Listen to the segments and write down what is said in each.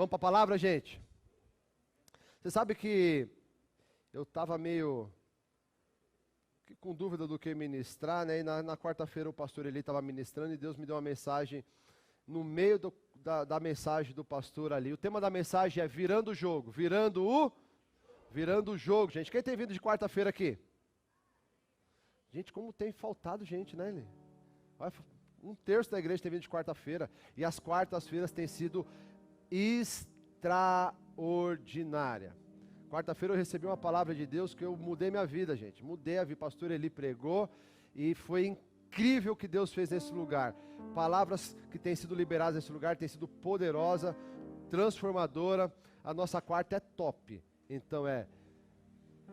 Vamos para a palavra, gente? Você sabe que eu estava meio com dúvida do que ministrar, né? E na quarta-feira o pastor Eli estava ministrando e Deus me deu uma mensagem no meio da mensagem do pastor ali. O tema da mensagem é virando o jogo. Virando o jogo, gente. Quem tem vindo de quarta-feira aqui? Gente, como tem faltado gente, né, Eli? Um terço da igreja tem vindo de quarta-feira. E as quartas-feiras têm sido extraordinária. Quarta-feira eu recebi uma palavra de Deus que eu mudei minha vida, gente. Mudei a vida. Pastor Eli pregou e foi incrível o que Deus fez nesse lugar. Palavras que têm sido liberadas nesse lugar, têm sido poderosa, transformadora. A nossa quarta é top. Então é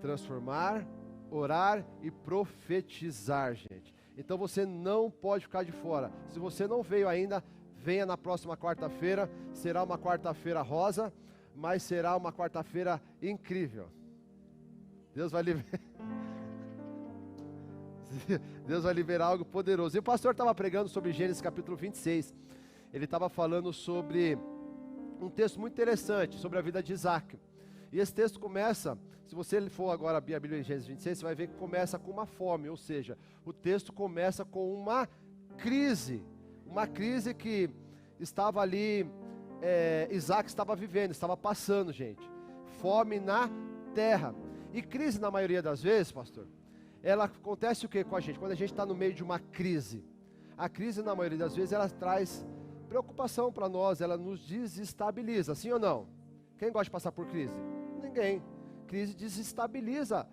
transformar, orar e profetizar, gente. Então você não pode ficar de fora. Se você não veio ainda, venha na próxima quarta-feira. Será uma quarta-feira rosa, mas será uma quarta-feira incrível. Deus vai liberar algo poderoso. E o pastor estava pregando sobre Gênesis capítulo 26. Ele estava falando sobre um texto muito interessante, sobre a vida de Isaac. E esse texto começa, se você for agora abrir a Bíblia em Gênesis 26, você vai ver que começa com uma fome, ou seja, o texto começa com uma crise que estava ali, Isaac estava vivendo, estava passando, gente, fome na terra. E crise, na maioria das vezes, pastor, ela acontece o que com a gente? Quando a gente está no meio de uma crise, a crise, na maioria das vezes, ela traz preocupação para nós, ela nos desestabiliza, sim ou não? Quem gosta de passar por crise? Ninguém. Crise desestabiliza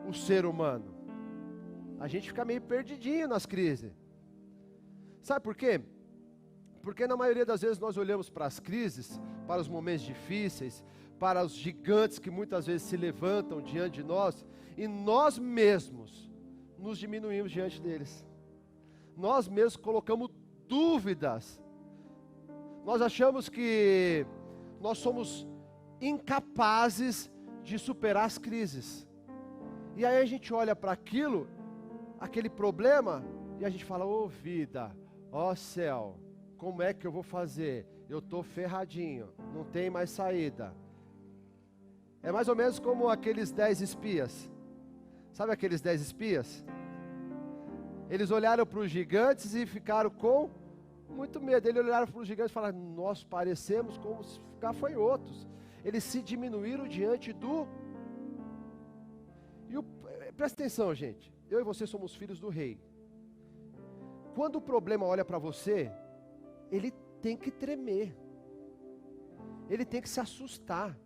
o ser humano. A gente fica meio perdidinho nas crises. Sabe por quê? Porque na maioria das vezes nós olhamos para as crises, para os momentos difíceis, para os gigantes que muitas vezes se levantam diante de nós, e nós mesmos nos diminuímos diante deles. Nós mesmos colocamos dúvidas. Nós achamos que nós somos incapazes de superar as crises. E aí a gente olha para aquele problema, e a gente fala: ô vida, ó céu, como é que eu vou fazer? Eu estou ferradinho, não tem mais saída. É mais ou menos como aqueles 10 espias. Sabe aqueles 10 espias? Eles olharam para os gigantes e ficaram com muito medo. Eles olharam para os gigantes e falaram: nós parecemos como gafanhotos. Eles se diminuíram diante do... Presta atenção, gente. Eu e você somos filhos do rei. Quando o problema olha para você, ele tem que tremer. Ele tem que se assustar.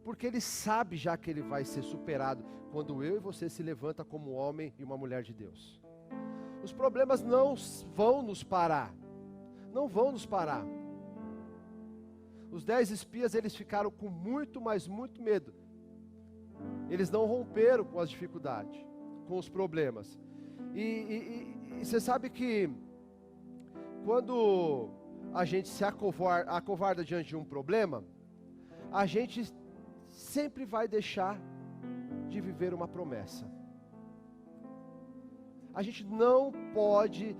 Porque ele sabe já que ele vai ser superado quando eu e você se levanta como homem e uma mulher de Deus. Os problemas não vão nos parar. Não vão nos parar. Os 10 espias, eles ficaram com muito, mas muito medo. Eles não romperam com as dificuldades, com os problemas. E você sabe que quando a gente se acovarda diante de um problema, a gente sempre vai deixar de viver uma promessa. A gente não pode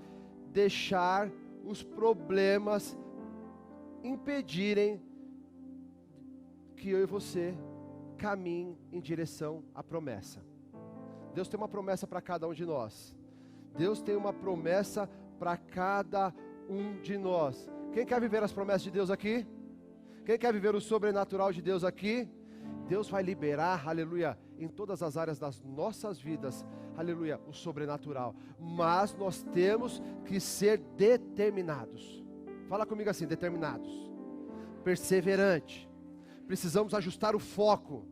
deixar os problemas impedirem que eu e você caminhem em direção à promessa. Deus tem uma promessa para cada um de nós. Deus tem uma promessa para cada um de nós. Quem quer viver as promessas de Deus aqui? Quem quer viver o sobrenatural de Deus aqui? Deus vai liberar, aleluia, em todas as áreas das nossas vidas, aleluia, o sobrenatural. Mas nós temos que ser determinados. Fala comigo assim: determinados, perseverante. Precisamos ajustar o foco.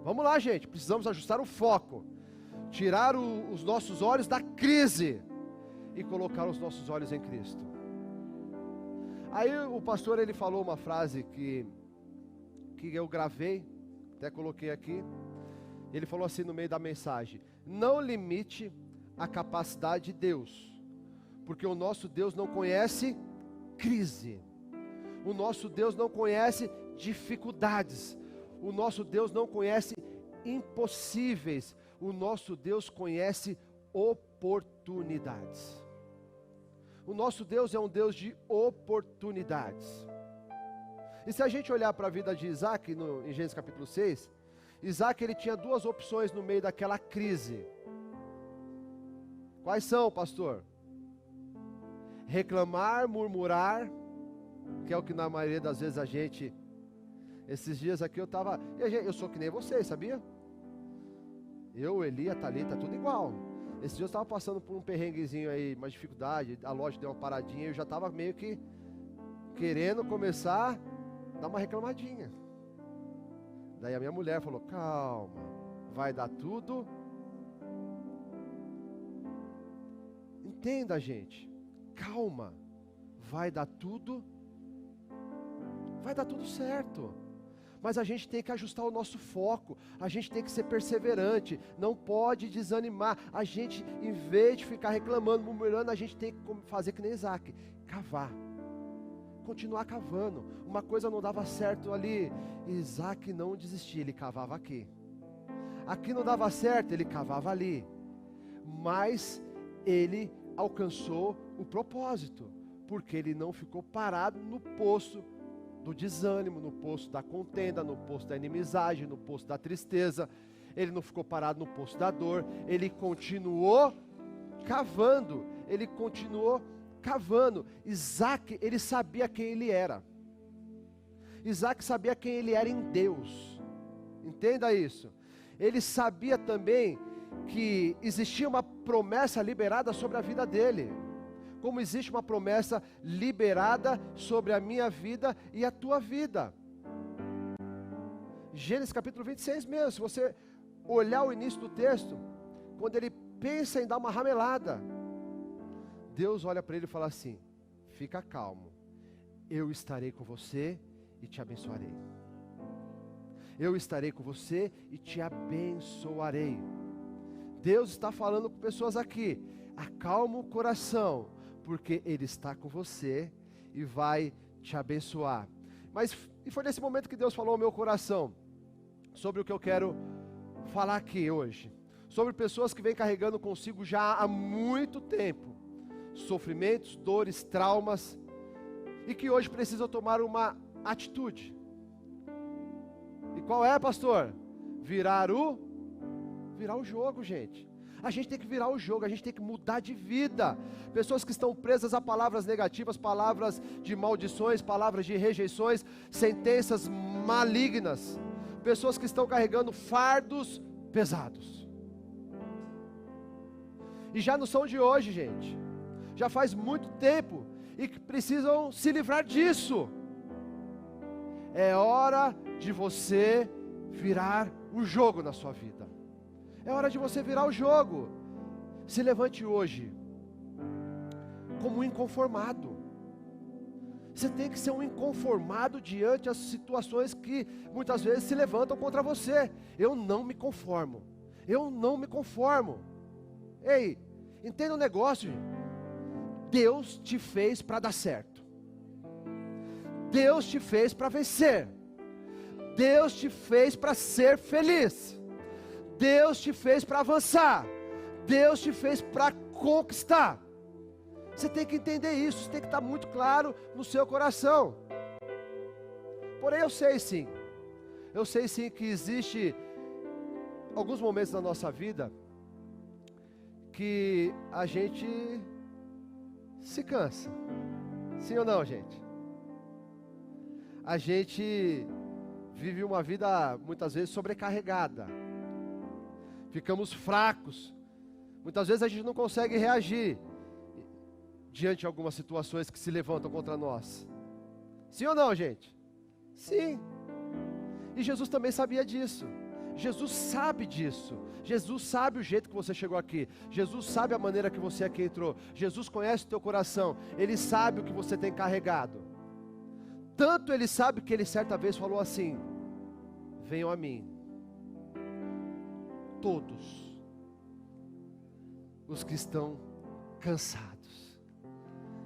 Vamos lá, gente, precisamos ajustar o foco. Tirar os nossos olhos da crise e colocar os nossos olhos em Cristo. Aí o pastor, ele falou uma frase que eu gravei, até coloquei aqui. Ele falou assim no meio da mensagem: não limite a capacidade de Deus, porque o nosso Deus não conhece crise. O nosso Deus não conhece dificuldades. O nosso Deus não conhece impossíveis. O nosso Deus conhece oportunidades. O nosso Deus é um Deus de oportunidades. E se a gente olhar para a vida de Isaac, em Gênesis capítulo 6, Isaac ele tinha duas opções no meio daquela crise. Quais são, pastor? Reclamar, murmurar, que é o que na maioria das vezes a gente... Esses dias aqui eu sou que nem vocês, sabia? Eu, Eli, a Thalita, tudo igual. Esses dias eu estava passando por um perrenguezinho aí, uma dificuldade, a loja deu uma paradinha, eu já estava meio que querendo começar a dar uma reclamadinha. Daí a minha mulher falou, calma, vai dar tudo. Entenda, gente, calma, vai dar tudo certo. Mas a gente tem que ajustar o nosso foco, a gente tem que ser perseverante, não pode desanimar. A gente, em vez de ficar reclamando, murmurando, a gente tem que fazer que nem Isaac, cavar, continuar cavando. Uma coisa não dava certo ali, Isaac não desistia, ele cavava aqui. Aqui não dava certo, ele cavava ali. Mas ele alcançou o propósito, porque ele não ficou parado no poço do desânimo, no poço da contenda, no poço da inimizade, no poço da tristeza. Ele não ficou parado no poço da dor, ele continuou cavando, Isaac, ele sabia quem ele era. Isaac sabia quem ele era em Deus. Entenda isso. Ele sabia também que existia uma promessa liberada sobre a vida dele, como existe uma promessa liberada sobre a minha vida e a tua vida. Gênesis capítulo 26 mesmo, se você olhar o início do texto, quando ele pensa em dar uma ramelada, Deus olha para ele e fala assim, fica calmo, eu estarei com você e te abençoarei. Eu estarei com você e te abençoarei. Deus está falando com pessoas aqui, acalma o coração, porque Ele está com você e vai te abençoar. E foi nesse momento que Deus falou ao meu coração, sobre o que eu quero falar aqui hoje, sobre pessoas que vêm carregando consigo já há muito tempo, sofrimentos, dores, traumas, e que hoje precisam tomar uma atitude. E qual é, pastor? Virar o jogo, gente. A gente tem que virar o jogo, a gente tem que mudar de vida. Pessoas que estão presas a palavras negativas, palavras de maldições, palavras de rejeições, sentenças malignas. Pessoas que estão carregando fardos pesados. E já não são de hoje, gente. Já faz muito tempo e que precisam se livrar disso. É hora de você virar o jogo na sua vida. É hora de você virar o jogo. Se levante hoje como um inconformado. Você tem que ser um inconformado diante das situações que muitas vezes se levantam contra você. Eu não me conformo. Eu não me conformo. Ei, entenda um negócio, gente. Deus te fez para dar certo. Deus te fez para vencer. Deus te fez para ser feliz. Deus te fez para avançar. Deus te fez para conquistar. Você tem que entender isso, isso tem que estar muito claro no seu coração. Porém eu sei sim que existe alguns momentos na nossa vida que a gente se cansa. Sim ou não, gente? A gente vive uma vida muitas vezes sobrecarregada. Ficamos fracos. Muitas vezes a gente não consegue reagir diante de algumas situações que se levantam contra nós. Sim ou não, gente? Sim. E Jesus também sabia disso. Jesus sabe disso. Jesus sabe o jeito que você chegou aqui. Jesus sabe a maneira que você aqui entrou. Jesus conhece o teu coração. Ele sabe o que você tem carregado. Tanto Ele sabe que Ele certa vez falou assim: venham a mim todos os que estão cansados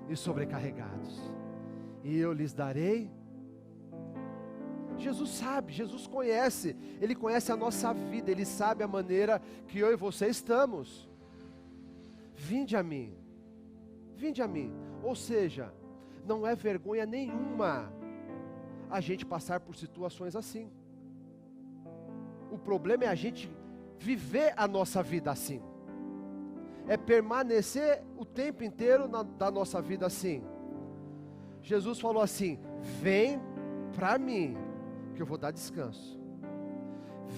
e sobrecarregados, e eu lhes darei. Jesus sabe, Jesus conhece, Ele conhece a nossa vida, Ele sabe a maneira que eu e você estamos. Vinde a mim, ou seja, não é vergonha nenhuma a gente passar por situações assim. O problema é a gente viver a nossa vida assim. É permanecer o tempo inteiro da nossa vida assim. Jesus falou assim: vem para mim, que eu vou dar descanso.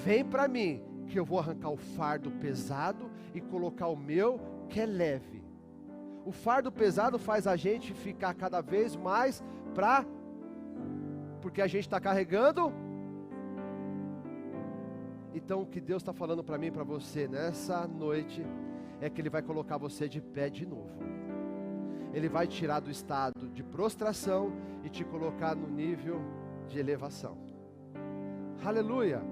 Vem para mim, que eu vou arrancar o fardo pesado e colocar o meu, que é leve. O fardo pesado faz a gente ficar cada vez mais porque a gente está carregando. Então o que Deus está falando para mim e para você nessa noite é que Ele vai colocar você de pé de novo. Ele vai tirar do estado de prostração e te colocar no nível de elevação. Aleluia!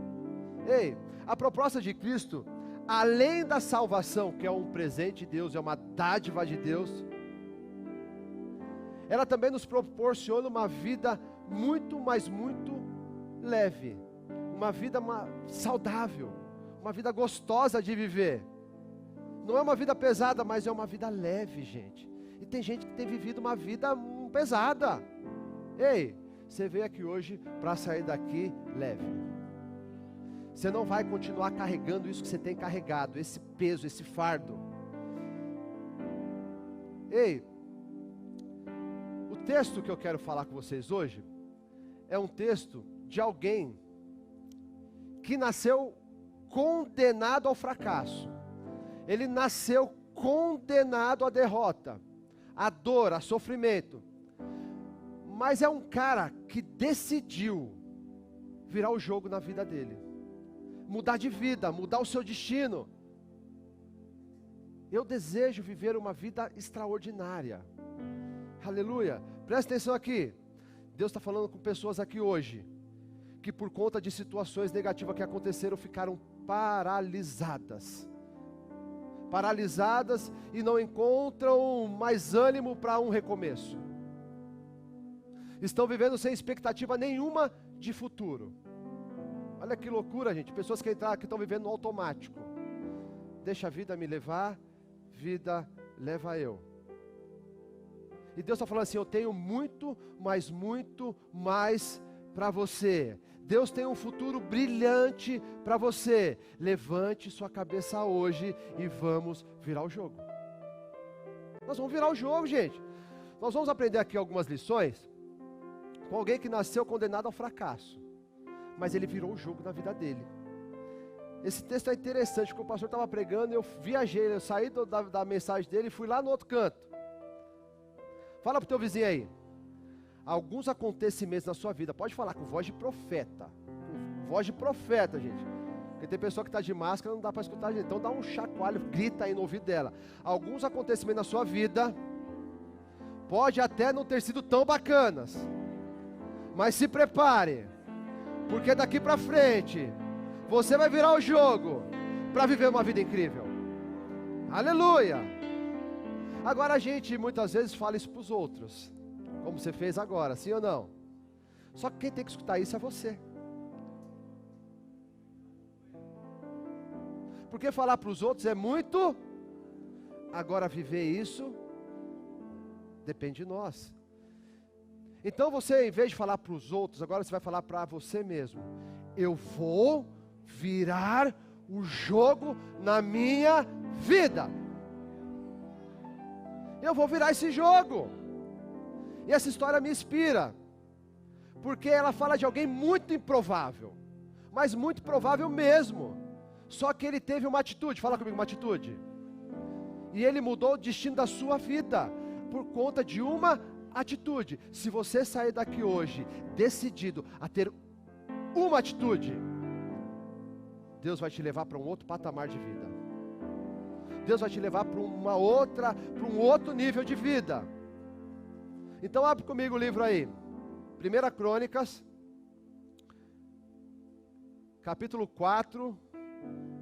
Ei, a proposta de Cristo, além da salvação, que é um presente de Deus, é uma dádiva de Deus, ela também nos proporciona uma vida muito, mas muito leve, uma vida saudável, uma vida gostosa de viver. Não é uma vida pesada, mas é uma vida leve, gente. E tem gente que tem vivido uma vida pesada. Ei, você veio aqui hoje para sair daqui leve. Você não vai continuar carregando isso que você tem carregado, esse peso, esse fardo. Ei, o texto que eu quero falar com vocês hoje é um texto de alguém que nasceu condenado ao fracasso. Ele nasceu condenado à derrota, à dor, a sofrimento. Mas é um cara que decidiu virar o jogo na vida dele. Mudar de vida, mudar o seu destino. Eu desejo viver uma vida extraordinária. Aleluia. Presta atenção aqui. Deus está falando com pessoas aqui hoje, que por conta de situações negativas que aconteceram, ficaram paralisadas. Paralisadas e não encontram mais ânimo para um recomeço. Estão vivendo sem expectativa nenhuma de futuro. Olha que loucura, gente. Pessoas que estão vivendo no automático. Deixa a vida me levar, vida leva eu. E Deus está falando assim: eu tenho muito mais para você. Deus tem um futuro brilhante para você. Levante sua cabeça hoje e vamos virar o jogo. Nós vamos virar o jogo, gente. Nós vamos aprender aqui algumas lições com alguém que nasceu condenado ao fracasso, mas ele virou o jogo na vida dele. Esse texto é interessante, porque o pastor estava pregando, eu viajei, eu saí da mensagem dele e fui lá no outro canto. Fala para o teu vizinho aí. Alguns acontecimentos na sua vida, pode falar com voz de profeta. Com voz de profeta, gente. Porque tem pessoa que está de máscara, não dá para escutar a gente. Então dá um chacoalho, grita aí no ouvido dela. Alguns acontecimentos na sua vida, pode até não ter sido tão bacanas, mas se prepare, porque daqui para frente, você vai virar o jogo, para viver uma vida incrível. Aleluia! Agora a gente muitas vezes fala isso para os outros, como você fez agora, sim ou não? Só que quem tem que escutar isso é você. Porque falar para os outros é muito, agora viver isso, depende de nós. Então você, em vez de falar para os outros, agora você vai falar para você mesmo. Eu vou virar o jogo na minha vida. Eu vou virar esse jogo. E essa história me inspira, porque ela fala de alguém muito improvável, mas muito provável mesmo. Só que ele teve uma atitude, fala comigo, uma atitude. E ele mudou o destino da sua vida, por conta de uma atitude. Se você sair daqui hoje, decidido a ter uma atitude, Deus vai te levar para um outro patamar de vida. Deus vai te levar para um outro nível de vida. Então abre comigo o livro aí, 1 Crônicas, capítulo 4,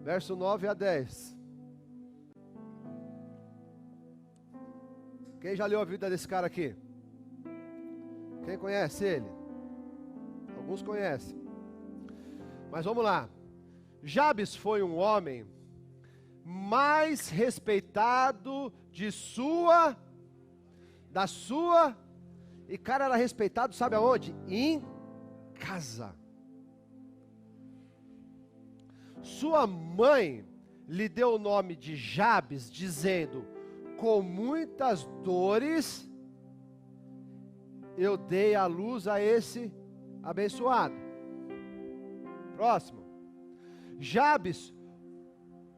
verso 9 a 10. Quem já leu a vida desse cara aqui? Quem conhece ele? Alguns conhecem. Mas vamos lá. Jabes foi um homem mais respeitado e cara era respeitado, sabe aonde? Em casa. Sua mãe lhe deu o nome de Jabes, dizendo: com muitas dores eu dei à luz a esse abençoado. Próximo. Jabes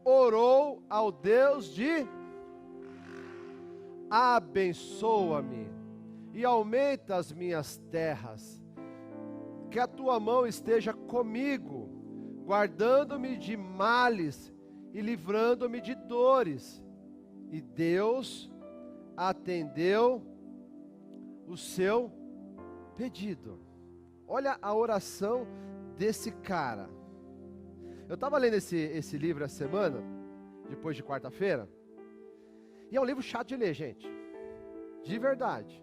orou ao Deus de: abençoa-me e aumenta as minhas terras, que a tua mão esteja comigo, guardando-me de males e livrando-me de dores. E Deus atendeu o seu pedido. Olha a oração desse cara. Eu estava lendo esse livro essa semana, depois de quarta-feira, e é um livro chato de ler, gente, de verdade.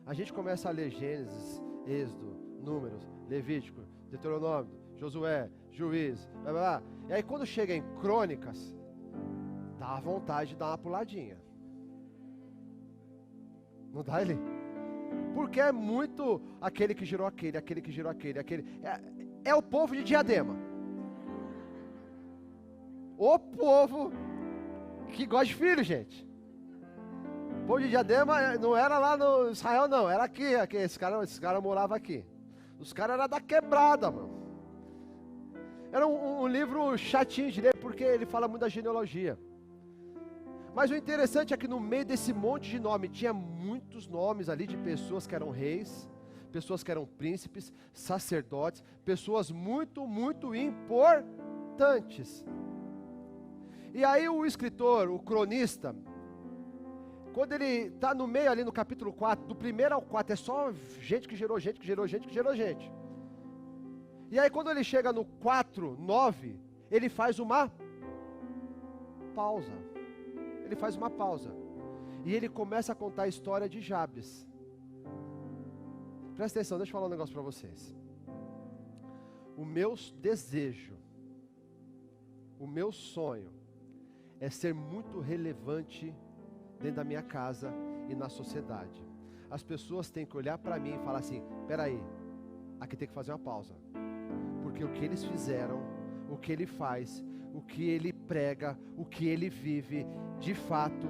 A gente começa a ler Gênesis, Êxodo, Números, Levítico, Deuteronômio, Josué, Juízes, blá, blá, blá. E aí quando chega em Crônicas, dá vontade de dar uma puladinha. Não dá, ele? Porque é muito aquele que gerou aquele, aquele que gerou aquele, aquele. É o povo de Diadema. O povo que gosta de filho, gente. O povo de Diadema não era lá no Israel, não. Era aqui. Esse cara morava aqui. Os caras eram da quebrada, mano. Era um livro chatinho de ler, porque ele fala muito da genealogia. Mas o interessante é que no meio desse monte de nome, tinha muitos nomes ali de pessoas que eram reis, pessoas que eram príncipes, sacerdotes, pessoas muito, muito importantes. E aí o escritor, o cronista, quando ele está no meio ali no capítulo 4, do 1 ao 4, é só gente que gerou gente, que gerou gente, que gerou gente. E aí quando ele chega no 4, 9, ele faz uma pausa. Ele faz uma pausa. E ele começa a contar a história de Jabes. Presta atenção, deixa eu falar um negócio para vocês. O meu desejo, o meu sonho, é ser muito relevante dentro da minha casa e na sociedade. As pessoas têm que olhar para mim e falar assim: peraí, aqui tem que fazer uma pausa. Porque o que eles fizeram, o que ele faz, o que ele prega, o que ele vive, de fato,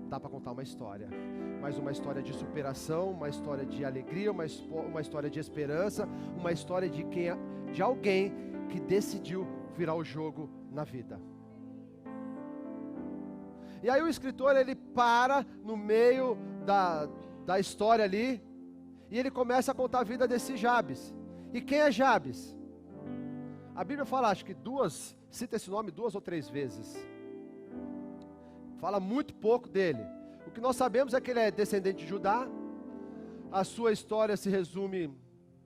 dá para contar uma história. Mas uma história de superação, uma história de alegria, uma história de esperança, uma história de alguém que decidiu virar o jogo na vida. E aí o escritor, ele para no meio da história ali, e ele começa a contar a vida desse Jabes. E quem é Jabes? A Bíblia fala, acho que cita esse nome 2 ou 3 vezes. Fala muito pouco dele. O que nós sabemos é que ele é descendente de Judá. A sua história se resume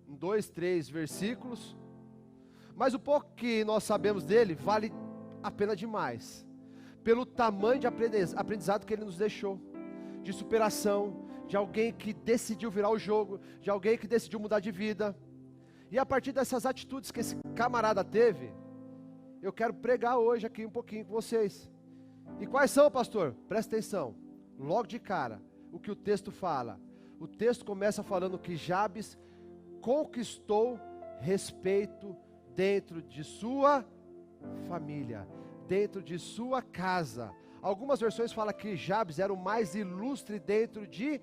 em 2, 3 versículos. Mas o pouco que nós sabemos dele vale a pena demais, pelo tamanho de aprendizado que ele nos deixou, de superação, de alguém que decidiu virar o jogo, de alguém que decidiu mudar de vida. E a partir dessas atitudes que esse camarada teve, eu quero pregar hoje aqui um pouquinho com vocês. E quais são, pastor? Presta atenção. Logo de cara, o que o texto fala. O texto começa falando que Jabes conquistou respeito dentro de sua família, dentro de sua casa. Algumas versões falam que Jabes era o mais ilustre dentro de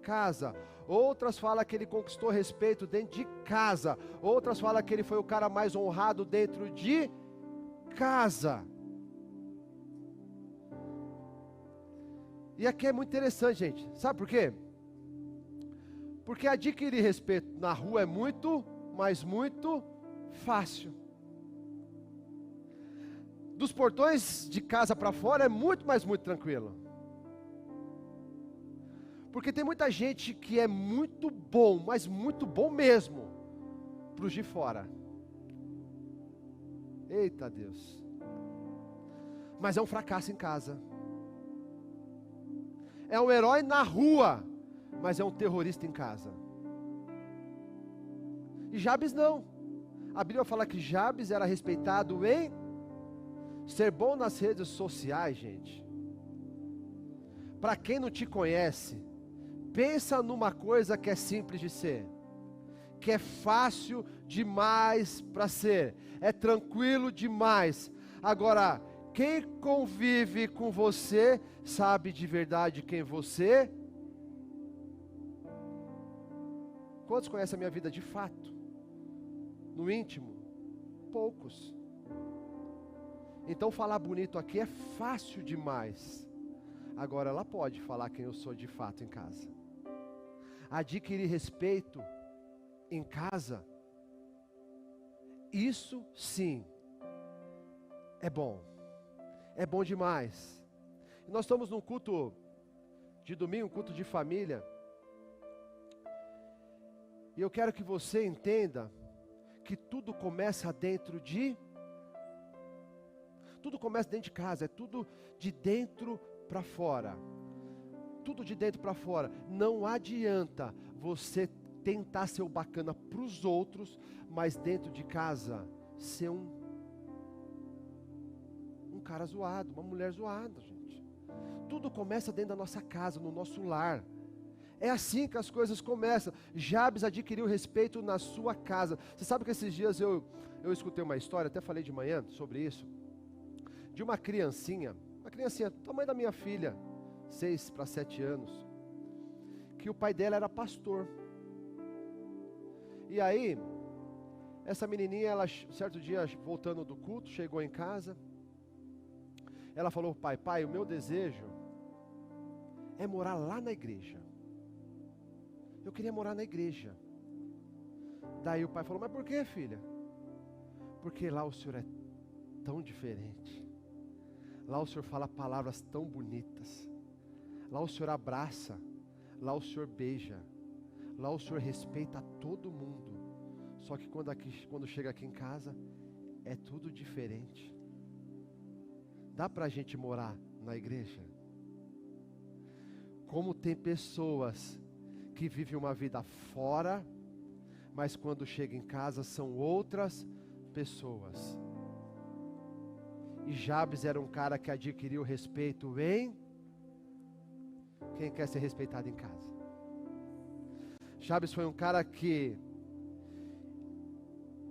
casa. Outras falam que ele conquistou respeito dentro de casa. Outras falam que ele foi o cara mais honrado dentro de casa. E aqui é muito interessante, gente. Sabe por quê? Porque adquirir respeito na rua é muito, mas muito fácil. Dos portões de casa para fora é muito, mas muito tranquilo. Porque tem muita gente que é muito bom, mas muito bom mesmo, para os de fora. Eita Deus. Mas é um fracasso em casa. É um herói na rua, mas é um terrorista em casa. E Jabes não. A Bíblia fala que Jabes era respeitado em ser bom nas redes sociais, gente. Para quem não te conhece, pensa numa coisa que é simples de ser. que é fácil demais para ser, é tranquilo demais. Agora, quem convive com você sabe de verdade quem você. Quantos conhecem a minha vida de fato? No íntimo? Poucos. Então falar bonito aqui é fácil demais. Agora ela pode falar quem eu sou de fato em casa. Adquirir respeito em casa, isso sim é bom. É bom demais. Nós estamos num culto de domingo, um culto de família. E eu quero que você entenda que tudo começa dentro de casa, é tudo de dentro para fora. Tudo de dentro para fora. Não adianta você tentar ser o bacana para os outros, mas dentro de casa ser um cara zoado, uma mulher zoada, gente. Tudo começa dentro da nossa casa, no nosso lar. É assim que as coisas começam. Jabes adquiriu respeito na sua casa. Você sabe que esses dias eu escutei uma história, até falei de manhã sobre isso, de uma criancinha do tamanho da minha filha, 6 para 7 anos, que o pai dela era pastor. E aí, essa menininha, ela, certo dia, voltando do culto, chegou em casa, ela falou: pai, o meu desejo é morar lá na igreja. Eu queria morar na igreja. Daí o pai falou: mas por que, filha? Porque lá o senhor é tão diferente. Lá o senhor fala palavras tão bonitas. Lá o senhor abraça. Lá o senhor beija. Lá o senhor respeita todo mundo. Só que quando chega aqui em casa, é tudo diferente. Dá pra gente morar na igreja? Como tem pessoas que vivem uma vida fora, mas quando chega em casa são outras pessoas. E Jabes era um cara que adquiriu respeito em... Quem quer ser respeitado em casa? Jabes foi um cara que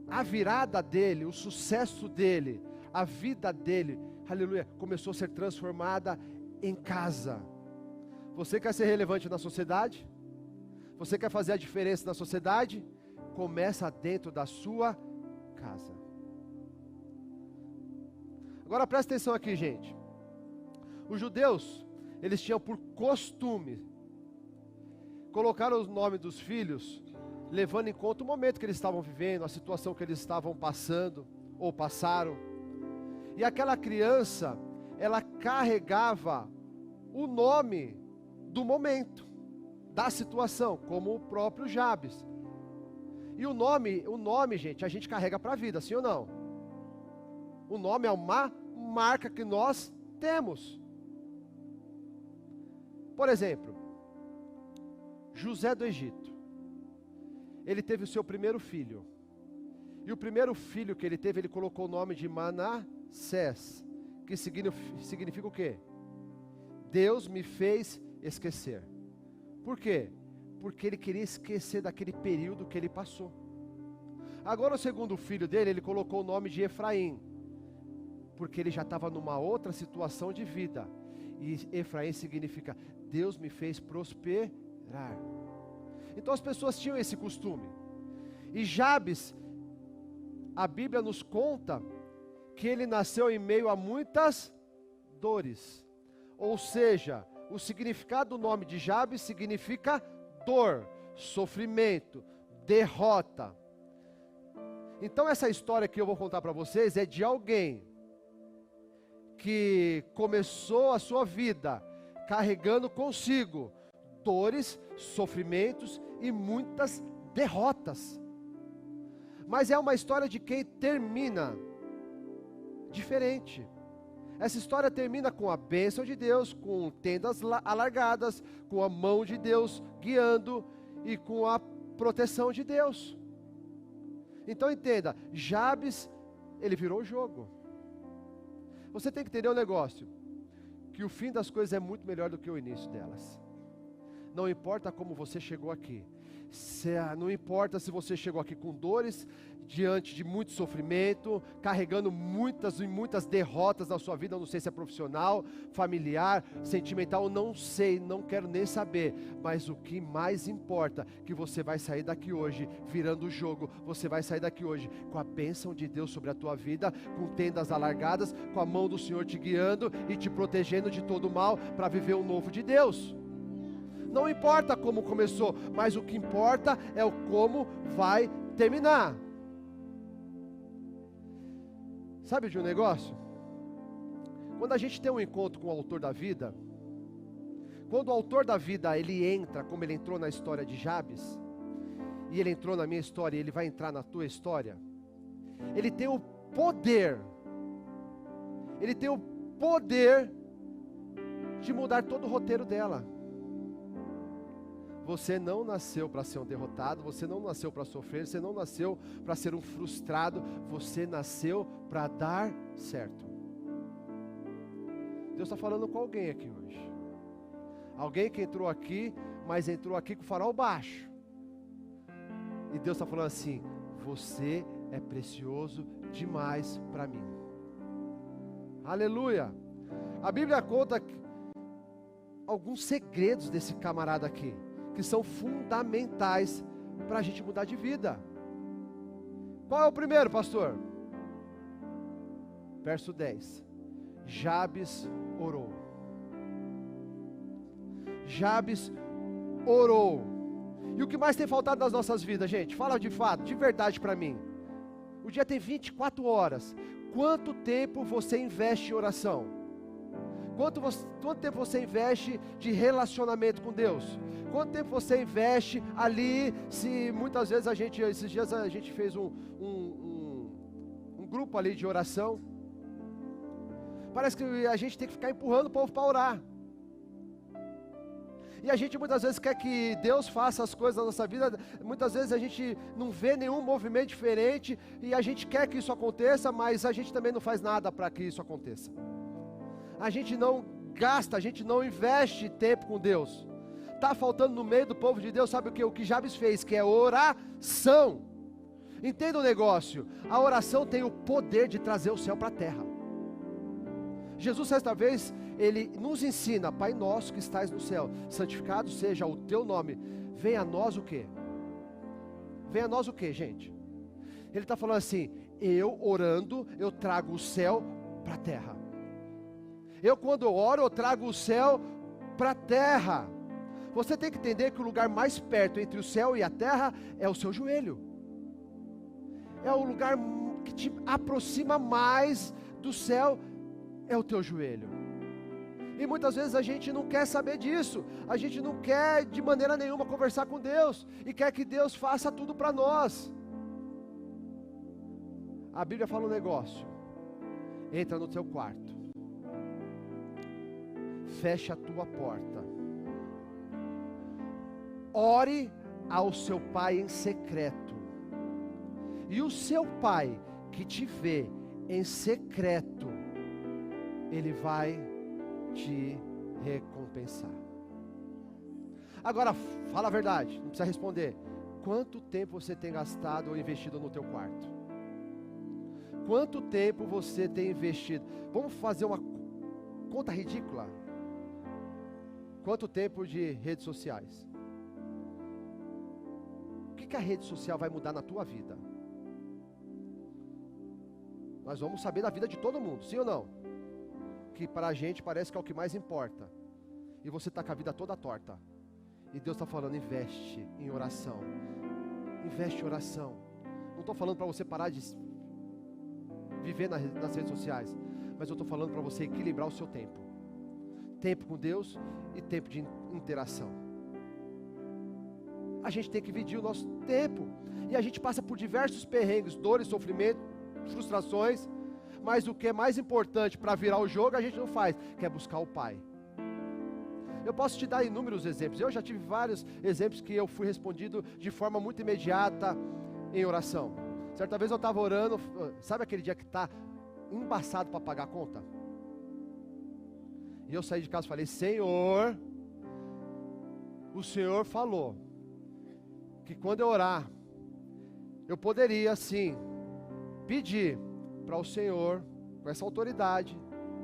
a virada dele, o sucesso dele, a vida dele, aleluia, começou a ser transformada em casa. Você quer ser relevante na sociedade? Você quer fazer a diferença na sociedade? Começa dentro da sua casa. Agora presta atenção aqui, gente. Os judeus, eles tinham por costume colocar o nome dos filhos, levando em conta o momento que eles estavam vivendo, a situação que eles estavam passando, ou passaram. E aquela criança, ela carregava o nome do momento, da situação, como o próprio Jabes. E o nome, gente, a gente carrega para a vida, sim ou não? O nome é uma marca que nós temos. Por exemplo, José do Egito. Ele teve o seu primeiro filho. E o primeiro filho que ele teve, ele colocou o nome de Manassés, que significa o quê? Deus me fez esquecer. Por quê? Porque ele queria esquecer daquele período que ele passou. Agora o segundo filho dele, ele colocou o nome de Efraim, porque ele já estava numa outra situação de vida. E Efraim significa Deus me fez prosperar. Então as pessoas tinham esse costume. E Jabes, a Bíblia nos conta que ele nasceu em meio a muitas dores. Ou seja, o significado do nome de Jabes significa dor, sofrimento, derrota. Então essa história que eu vou contar para vocês é de alguém que começou a sua vida carregando consigo dores, sofrimentos e muitas derrotas. Mas é uma história de quem termina diferente. Essa história termina com a bênção de Deus, com tendas alargadas, com a mão de Deus guiando e com a proteção de Deus. Então entenda, Jabes, ele virou o jogo. Você tem que entender um negócio, que o fim das coisas é muito melhor do que o início delas. Não importa como você chegou aqui. Não importa se você chegou aqui com dores, diante de muito sofrimento, carregando muitas e muitas derrotas na sua vida, não sei se é profissional, familiar, sentimental, não sei, não quero nem saber, mas o que mais importa, que você vai sair daqui hoje, virando o jogo, você vai sair daqui hoje, com a bênção de Deus sobre a tua vida, com tendas alargadas, com a mão do Senhor te guiando, e te protegendo de todo mal, para viver o novo de Deus. Não importa como começou, mas o que importa é o como vai terminar. Sabe de um negócio? Quando a gente tem um encontro com o autor da vida, quando o autor da vida ele entra, como ele entrou na história de Jabes, e ele entrou na minha história, e ele vai entrar na tua história, ele tem o poder de mudar todo o roteiro dela. Você não nasceu para ser um derrotado, você não nasceu para sofrer, você não nasceu para ser um frustrado, você nasceu para dar certo. Deus está falando com alguém aqui hoje. Alguém que entrou aqui, mas entrou aqui com o farol baixo. E Deus está falando assim: você é precioso demais para mim. Aleluia! A Bíblia conta alguns segredos desse camarada aqui, que são fundamentais para a gente mudar de vida. Qual é o primeiro, pastor? Verso 10. Jabes orou. Jabes orou. E o que mais tem faltado nas nossas vidas, gente? Fala de fato, de verdade para mim. O dia tem 24 horas. Quanto tempo você investe em oração? Quanto tempo você investe de relacionamento com Deus? Quanto tempo você investe ali? Se muitas vezes esses dias a gente fez um grupo ali de oração. Parece que a gente tem que ficar empurrando o povo para orar. E a gente muitas vezes quer que Deus faça as coisas na nossa vida, muitas vezes a gente não vê nenhum movimento diferente, e a gente quer que isso aconteça, mas a gente também não faz nada para que isso aconteça. A gente não gasta, a gente não investe tempo com Deus. Está faltando no meio do povo de Deus, sabe o que? O que Jabes fez, que é oração. Entenda o negócio, a oração tem o poder de trazer o céu para a terra. Jesus, certa vez, ele nos ensina: Pai nosso que estais no céu, santificado seja o teu nome, venha a nós o quê? Venha a nós o quê, gente? Ele está falando assim: eu orando, eu trago o céu para a terra. Eu quando eu oro, eu trago o céu para a terra. Você tem que entender que o lugar mais perto entre o céu e a terra é o seu joelho. É o lugar que te aproxima mais do céu, é o teu joelho. E muitas vezes a gente não quer saber disso. A gente não quer de maneira nenhuma conversar com Deus, e quer que Deus faça tudo para nós. A Bíblia fala um negócio: entra no teu quarto, fecha a tua porta, ore ao seu pai em secreto, e o seu pai que te vê em secreto, ele vai te recompensar. Agora, fala a verdade, não precisa responder. Quanto tempo você tem gastado ou investido no teu quarto? Quanto tempo você tem investido? Vamos fazer uma conta ridícula. Quanto tempo de redes sociais? O que a rede social vai mudar na tua vida? Nós vamos saber da vida de todo mundo, sim ou não? Que para a gente parece que é o que mais importa. E você está com a vida toda torta. E Deus está falando: investe em oração. Investe em oração. Não estou falando para você parar de viver nas redes sociais, mas eu estou falando para você equilibrar o seu tempo. Tempo com Deus e tempo de interação. A gente tem que dividir o nosso tempo. E a gente passa por diversos perrengues, dores, sofrimento, frustrações. Mas o que é mais importante para virar o jogo, a gente não faz, que é buscar o Pai. Eu posso te dar inúmeros exemplos. Eu já tive vários exemplos que eu fui respondido de forma muito imediata em oração. Certa vez eu estava orando, sabe aquele dia que está embaçado para pagar a conta? E eu saí de casa e falei: Senhor, o Senhor falou que quando eu orar, eu poderia sim pedir para o Senhor, com essa autoridade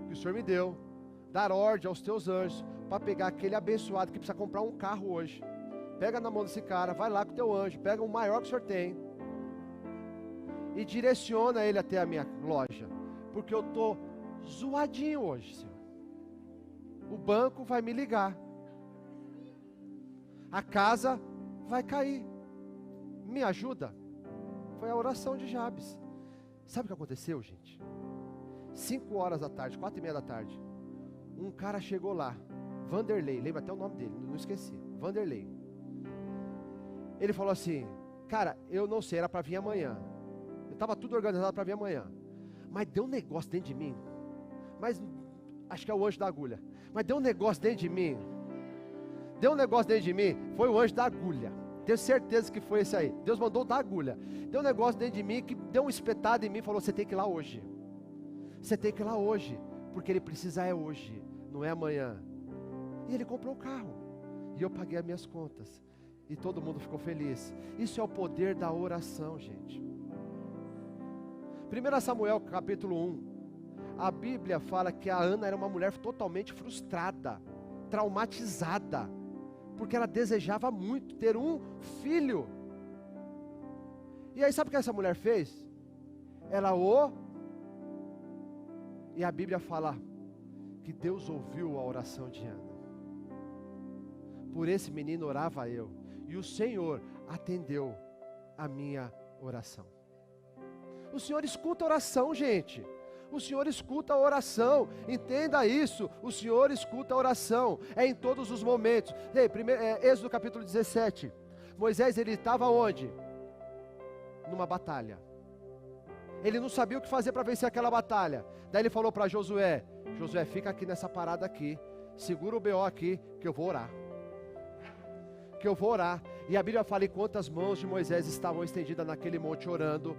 que o Senhor me deu, dar ordem aos teus anjos para pegar aquele abençoado que precisa comprar um carro hoje. Pega na mão desse cara, vai lá com o teu anjo, pega o maior que o Senhor tem e direciona ele até a minha loja, porque eu estou zoadinho hoje, Senhor. O banco vai me ligar, a casa vai cair, me ajuda. Foi a oração de Jabes. Sabe o que aconteceu, gente? 5 horas da tarde, 4:30 da tarde, um cara chegou lá, Vanderlei, lembra até o nome dele, não esqueci, Vanderlei. Ele falou assim: cara, eu não sei, era para vir amanhã, eu estava tudo organizado para vir amanhã, mas deu um negócio dentro de mim, mas acho que é o anjo da agulha, mas deu um negócio dentro de mim, foi o anjo da agulha, tenho certeza que foi esse aí, Deus mandou da agulha, deu um negócio dentro de mim, que deu um espetado em mim, falou: você tem que ir lá hoje, porque ele precisa é hoje, não é amanhã. E ele comprou o carro, e eu paguei as minhas contas, e todo mundo ficou feliz. Isso é o poder da oração, gente. 1 Samuel capítulo 1, a Bíblia fala que a Ana era uma mulher totalmente frustrada, traumatizada, porque ela desejava muito ter um filho. E aí sabe o que essa mulher fez? E a Bíblia fala que Deus ouviu a oração de Ana. Por esse menino orava eu, e o Senhor atendeu a minha oração. O Senhor escuta a oração, gente. O Senhor escuta a oração, entenda isso, o Senhor escuta a oração, é em todos os momentos. Êxodo capítulo 17, Moisés, ele estava onde? Numa batalha, ele não sabia o que fazer para vencer aquela batalha, daí ele falou para Josué: Josué, fica aqui nessa parada aqui, segura o BO aqui, que eu vou orar, e a Bíblia fala, enquanto as mãos de Moisés estavam estendidas naquele monte orando,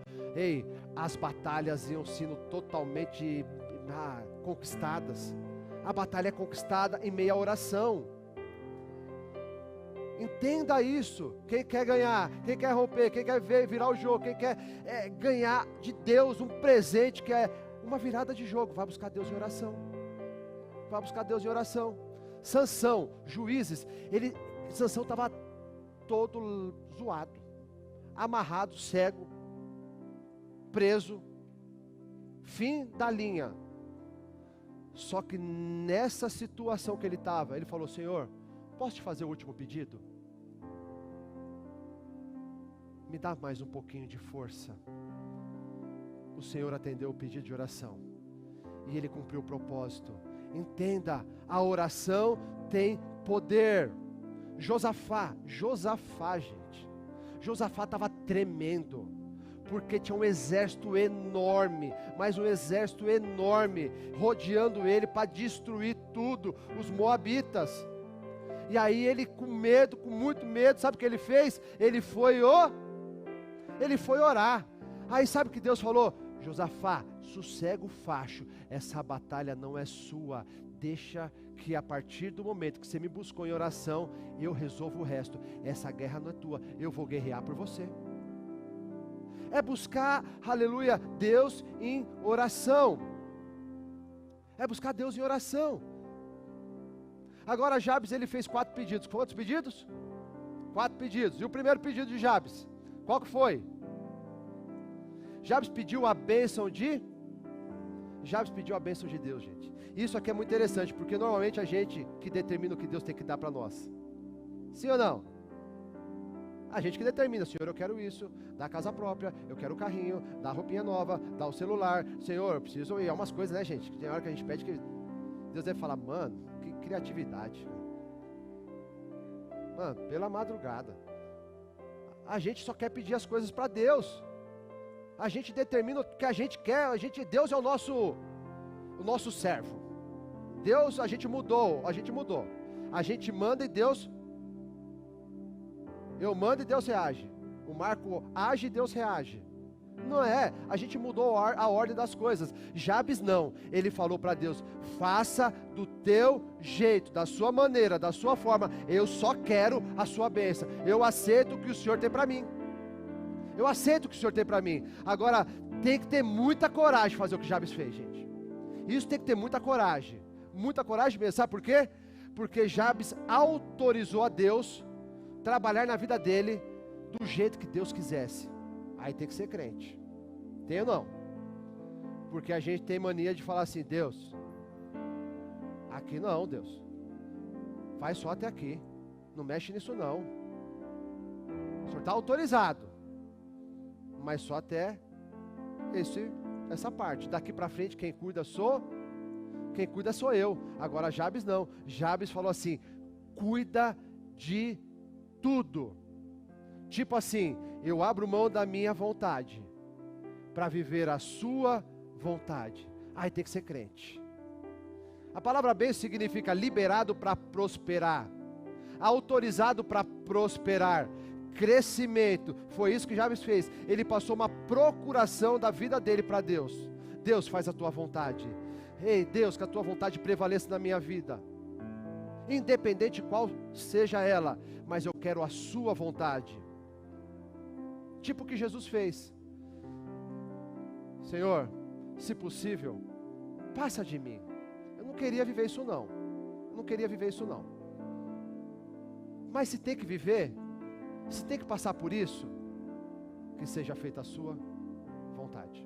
as batalhas iam sendo totalmente conquistadas. A batalha é conquistada em meio à oração. Entenda isso. Quem quer ganhar, quem quer romper, quem quer virar o jogo, quem quer ganhar de Deus um presente que é uma virada de jogo, vai buscar Deus em oração. Sansão, Juízes, Sansão estava todo zoado, amarrado, cego, preso, fim da linha. Só que nessa situação que ele estava, ele falou: Senhor, posso te fazer o último pedido? Me dá mais um pouquinho de força. O Senhor atendeu o pedido de oração, e ele cumpriu o propósito. Entenda, a oração tem poder. Josafá, gente, Josafá estava tremendo, porque tinha um exército enorme, mas um exército enorme, rodeando ele para destruir tudo, os moabitas. E aí ele, com medo, com muito medo, sabe o que ele fez? Ele foi orar. Aí sabe o que Deus falou? Josafá, sossega o facho, essa batalha não é sua, deixa que a partir do momento que você me buscou em oração, eu resolvo o resto. Essa guerra não é tua, eu vou guerrear por você. É buscar, aleluia, Deus em oração. Agora Jabes, ele fez 4 pedidos. Quantos pedidos? 4 pedidos. E o primeiro pedido de Jabes, qual que foi? Jabes pediu a bênção de Deus, gente. Isso aqui é muito interessante, porque normalmente a gente que determina o que Deus tem que dar para nós. Sim ou não? A gente que determina: Senhor, eu quero isso, dá a casa própria, eu quero o carrinho, dá a roupinha nova, dá o celular. Senhor, eu preciso ir. É umas coisas, né, gente? Tem hora que a gente pede que Deus deve falar: mano, que criatividade. Mano, pela madrugada. A gente só quer pedir as coisas para Deus. A gente determina o que a gente quer. Deus é o nosso servo. Deus, a gente mudou. A gente manda e Deus... Eu mando e Deus reage. O Marco age e Deus reage. Não é, a gente mudou a ordem das coisas. Jabes não, ele falou para Deus: faça do teu jeito, da sua maneira, da sua forma, eu só quero a sua bênção, eu aceito o que o Senhor tem para mim, eu aceito o que o Senhor tem para mim. Agora, tem que ter muita coragem de fazer o que Jabes fez, gente. Isso tem que ter muita coragem mesmo, sabe por quê? Porque Jabes autorizou a Deus trabalhar na vida dele do jeito que Deus quisesse. Aí tem que ser crente. Tem ou não? Porque a gente tem mania de falar assim: Deus, aqui não, Deus, faz só até aqui, não mexe nisso não. O Senhor está autorizado, mas só até essa parte. Daqui para frente quem cuida sou eu. Agora Jabes não. Jabes falou assim: cuida de tudo. Tipo assim, eu abro mão da minha vontade para viver a sua vontade. Aí tem que ser crente. A palavra bênção significa liberado para prosperar, autorizado para prosperar, crescimento. Foi isso que Jabes fez. Ele passou uma procuração da vida dele para Deus. Deus, faz a tua vontade. Ei, Deus, que a tua vontade prevaleça na minha vida, independente de qual seja ela, mas eu quero a sua vontade. Tipo o que Jesus fez. Senhor, se possível, passa de mim. Eu não queria viver isso não. Mas se tem que viver, se tem que passar por isso, que seja feita a sua vontade,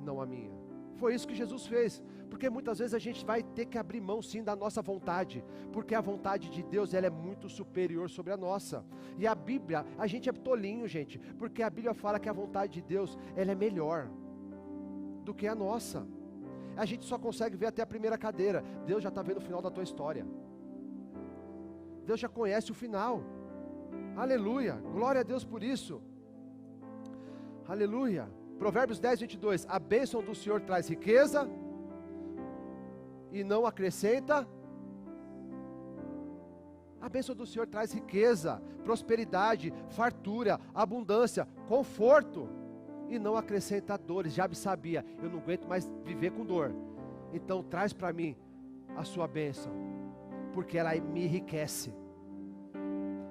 não a minha. Foi isso que Jesus fez. Porque muitas vezes a gente vai ter que abrir mão sim da nossa vontade, porque a vontade de Deus, ela é muito superior sobre a nossa. E a Bíblia, a gente é tolinho, gente, porque a Bíblia fala que a vontade de Deus, ela é melhor do que a nossa. A gente só consegue ver até a primeira cadeira. Deus já está vendo o final da tua história. Deus já conhece o final. Aleluia, glória a Deus por isso. Aleluia. Provérbios 10, 22, a bênção do Senhor traz riqueza e não acrescenta. A bênção do Senhor traz riqueza, prosperidade, fartura, abundância, conforto, e não acrescenta dores. Jabes sabia: eu não aguento mais viver com dor, então traz para mim a sua bênção, porque ela me enriquece.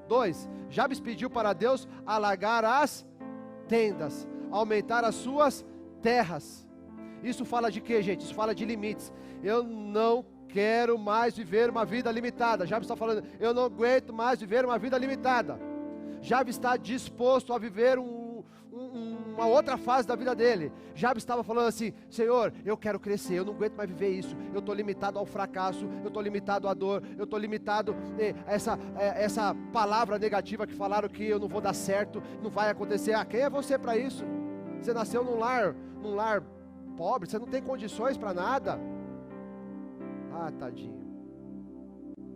2, Jabes pediu para Deus alargar as tendas, aumentar as suas terras. Isso fala de quê, gente? Isso fala de limites. Eu não quero mais viver uma vida limitada. Jabes está falando: eu não aguento mais viver uma vida limitada. Jabes está disposto a viver uma outra fase da vida dele. Jabes estava falando assim: Senhor, eu quero crescer, eu não aguento mais viver isso. Eu estou limitado ao fracasso, eu estou limitado à dor, eu estou limitado a essa palavra negativa que falaram que eu não vou dar certo, não vai acontecer. Ah, quem é você para isso? Você nasceu num lar pobre, você não tem condições para nada. Ah, tadinho,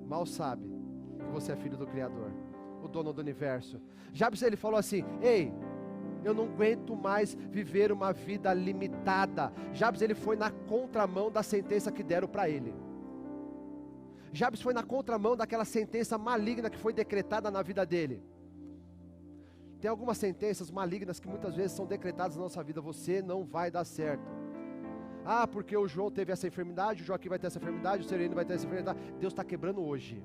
mal sabe que você é filho do Criador, o dono do universo. Jabes, ele falou assim: ei, eu não aguento mais viver uma vida limitada. Jabes, ele foi na contramão da sentença que deram para ele. Jabes foi na contramão daquela sentença maligna que foi decretada na vida dele. Tem algumas sentenças malignas que muitas vezes são decretadas na nossa vida: você não vai dar certo. Ah, porque o João teve essa enfermidade, o Joaquim vai ter essa enfermidade, o Sereno vai ter essa enfermidade. Deus está quebrando hoje.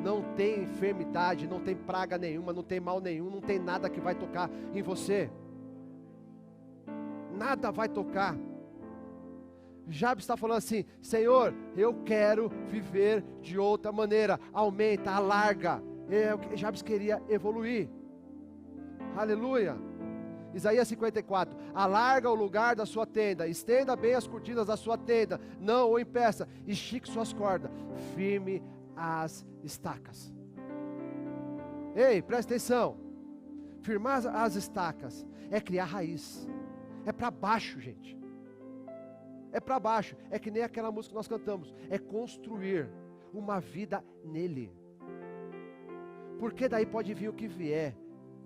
Não tem enfermidade, não tem praga nenhuma, não tem mal nenhum, não tem nada que vai tocar em você. Nada vai tocar. Jabes está falando assim: Senhor, eu quero viver de outra maneira. Aumenta, alarga. Jabes queria evoluir. Aleluia. Isaías 54, alarga o lugar da sua tenda, estenda bem as cortinas da sua tenda, não o impeça, estique suas cordas, firme as estacas. Ei, presta atenção, firmar as estacas é criar raiz, é para baixo, gente, é para baixo, é que nem aquela música que nós cantamos, é construir uma vida nele, porque daí pode vir o que vier,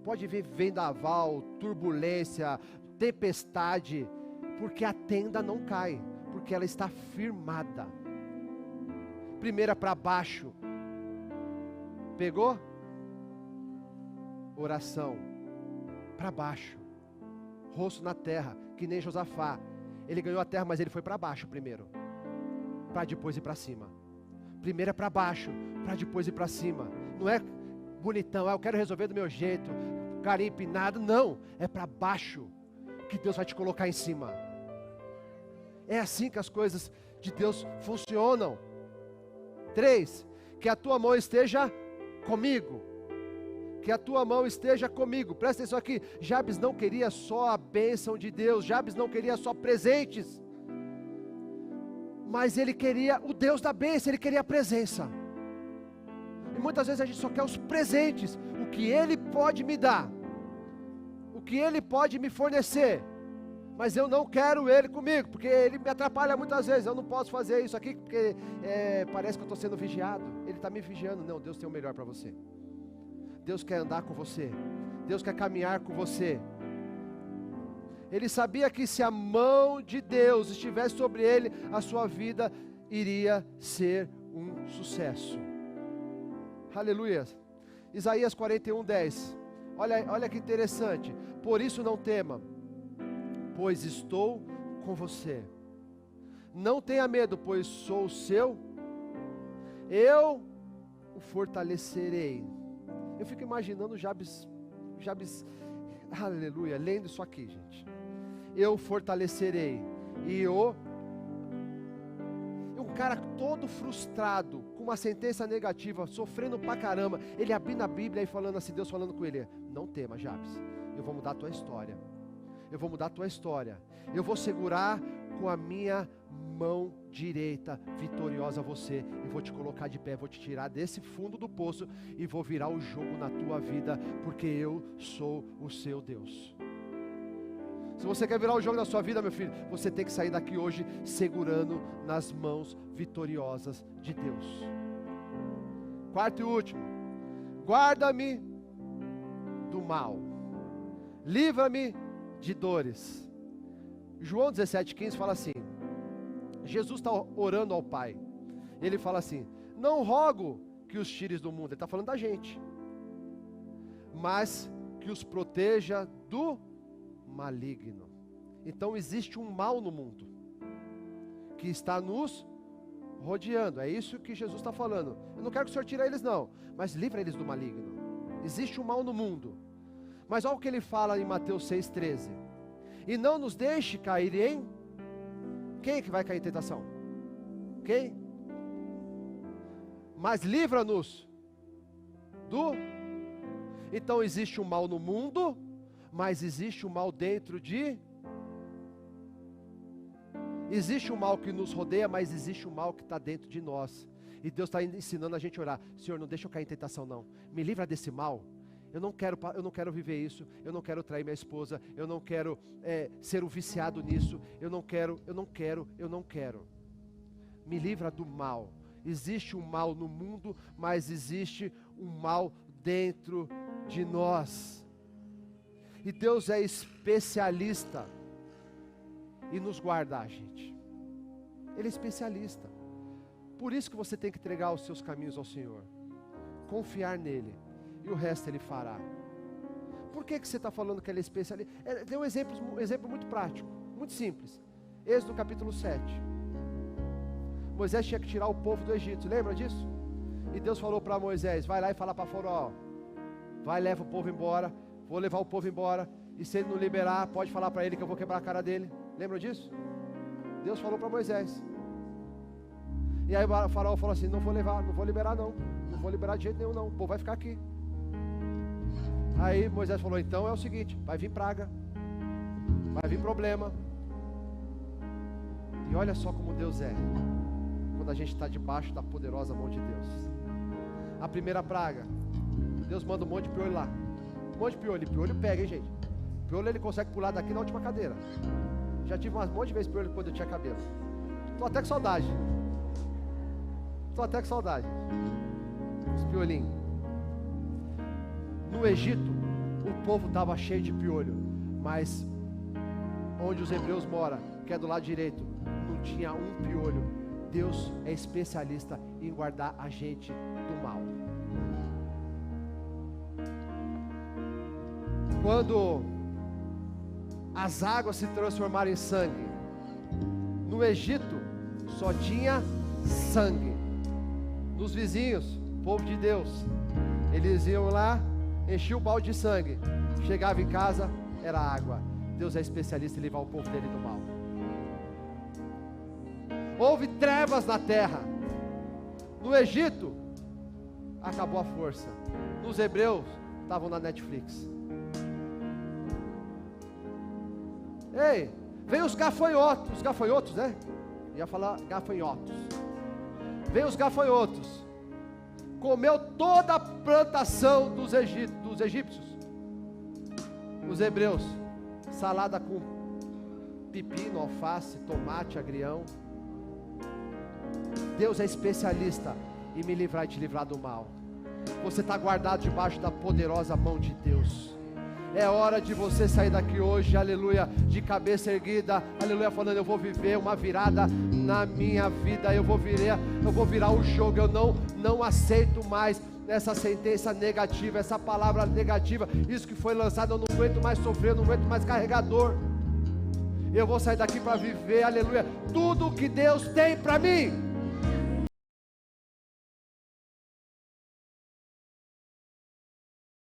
pode vir vendaval, turbulência, tempestade, porque a tenda não cai, porque ela está firmada. Primeira para baixo, pegou? Oração, para baixo, rosto na terra, que nem Josafá. Ele ganhou a terra, mas ele foi para baixo primeiro, para depois ir para cima. Primeiro é para baixo, para depois ir para cima. Não é bonitão, eu quero resolver do meu jeito, carinho empinado. Não, é para baixo que Deus vai te colocar em cima. É assim que as coisas de Deus funcionam. 3, que a tua mão esteja comigo. Que a tua mão esteja comigo. Presta atenção aqui, Jabes não queria só a bênção de Deus, Jabes não queria só presentes, mas ele queria o Deus da bênção, ele queria a presença. E muitas vezes a gente só quer os presentes, o que Ele pode me dar, o que Ele pode me fornecer, mas eu não quero Ele comigo, porque Ele me atrapalha muitas vezes. Eu não posso fazer isso aqui, porque parece que eu estou sendo vigiado. Ele está me vigiando. Não, Deus tem o melhor para você. Deus quer andar com você, Deus quer caminhar com você. Ele sabia que se a mão de Deus estivesse sobre ele, a sua vida iria ser um sucesso. Aleluia. Isaías 41:10. Olha que interessante. Por isso não tema, pois estou com você. Não tenha medo, pois sou o seu. Eu o fortalecerei. Eu fico imaginando Jabes, aleluia, lendo isso aqui, gente. Eu fortalecerei. E um cara todo frustrado, com uma sentença negativa, sofrendo pra caramba, ele abrindo a Bíblia e falando assim, Deus falando com ele: não tema, Jabes, eu vou mudar a tua história. Eu vou mudar a tua história. Eu vou segurar com a minha mão direita vitoriosa você, e vou te colocar de pé, vou te tirar desse fundo do poço e vou virar o jogo na tua vida, porque eu sou o seu Deus. Se você quer virar o jogo na sua vida, meu filho, você tem que sair daqui hoje segurando nas mãos vitoriosas de Deus. 4 e último: guarda-me do mal, livra-me de dores. João 17,15 fala assim, Jesus está orando ao Pai, ele fala assim: não rogo que os tires do mundo, ele está falando da gente, mas que os proteja do maligno. Então existe um mal no mundo, que está nos rodeando, é isso que Jesus está falando. Eu não quero que o Senhor tire eles não, mas livra eles do maligno. Existe um mal no mundo, mas olha o que ele fala em Mateus 6,13: e não nos deixe cair em... Quem que vai cair em tentação? Quem? Mas livra-nos do... Então existe um mal no mundo, mas existe um mal dentro de... Existe um mal que nos rodeia, mas existe um mal que está dentro de nós. E Deus está ensinando a gente a orar: Senhor, não deixa eu cair em tentação não, me livra desse mal. Eu não quero viver isso, eu não quero trair minha esposa, eu não quero ser um viciado nisso, eu não quero. Me livra do mal. Existe um mal no mundo, mas existe um mal dentro de nós. E Deus é especialista em nos guardar, gente. Ele é especialista. Por isso que você tem que entregar os seus caminhos ao Senhor, confiar nele, e o resto Ele fará. Por que você está falando que Ele é especialista? Tem um exemplo muito prático, muito simples. Êxodo capítulo 7. Moisés tinha que tirar o povo do Egito, lembra disso? E Deus falou para Moisés: vai lá e fala para Faraó, vai, leva o povo embora, vou levar o povo embora, e se ele não liberar, pode falar para ele que eu vou quebrar a cara dele. Lembra disso? Deus falou para Moisés. E aí o Faraó falou assim: não vou liberar não vou liberar de jeito nenhum não, o povo vai ficar aqui. Aí Moisés falou: então é o seguinte, vai vir praga, vai vir problema. E olha só como Deus é, quando a gente está debaixo da poderosa mão de Deus. A primeira praga, Deus manda um monte de piolho lá, um monte de piolho, e piolho pega, hein, gente. Piolho ele consegue pular daqui na última cadeira. Já tive um monte de vezes piolho quando eu tinha cabelo. Estou até com saudade. Os piolinhos. No Egito, o povo estava cheio de piolho, mas onde os hebreus moram, que é do lado direito, não tinha um piolho. Deus é especialista em guardar a gente do mal. Quando as águas se transformaram em sangue. No Egito só tinha sangue. Nos vizinhos, povo de Deus, eles iam lá, enchiam o balde de sangue, chegava em casa, era água. Deus é especialista em livrar o povo dele do mal. Houve trevas na terra. No Egito acabou a força. Nos hebreus estavam na Netflix. Ei, veio os gafanhotos, né? Ia falar gafanhotos. Veio os gafanhotos, comeu toda a plantação dos egípcios. Os hebreus, salada com pepino, alface, tomate, agrião. Deus é especialista em me livrar e te livrar do mal. Você está guardado debaixo da poderosa mão de Deus. É hora de você sair daqui hoje, aleluia, de cabeça erguida, aleluia, falando: eu vou viver uma virada na minha vida, eu vou virar o jogo. Eu não aceito mais essa sentença negativa, essa palavra negativa, isso que foi lançado. Eu não aguento mais sofrer, eu não aguento mais carregador. Eu vou sair daqui para viver, aleluia, tudo que Deus tem para mim.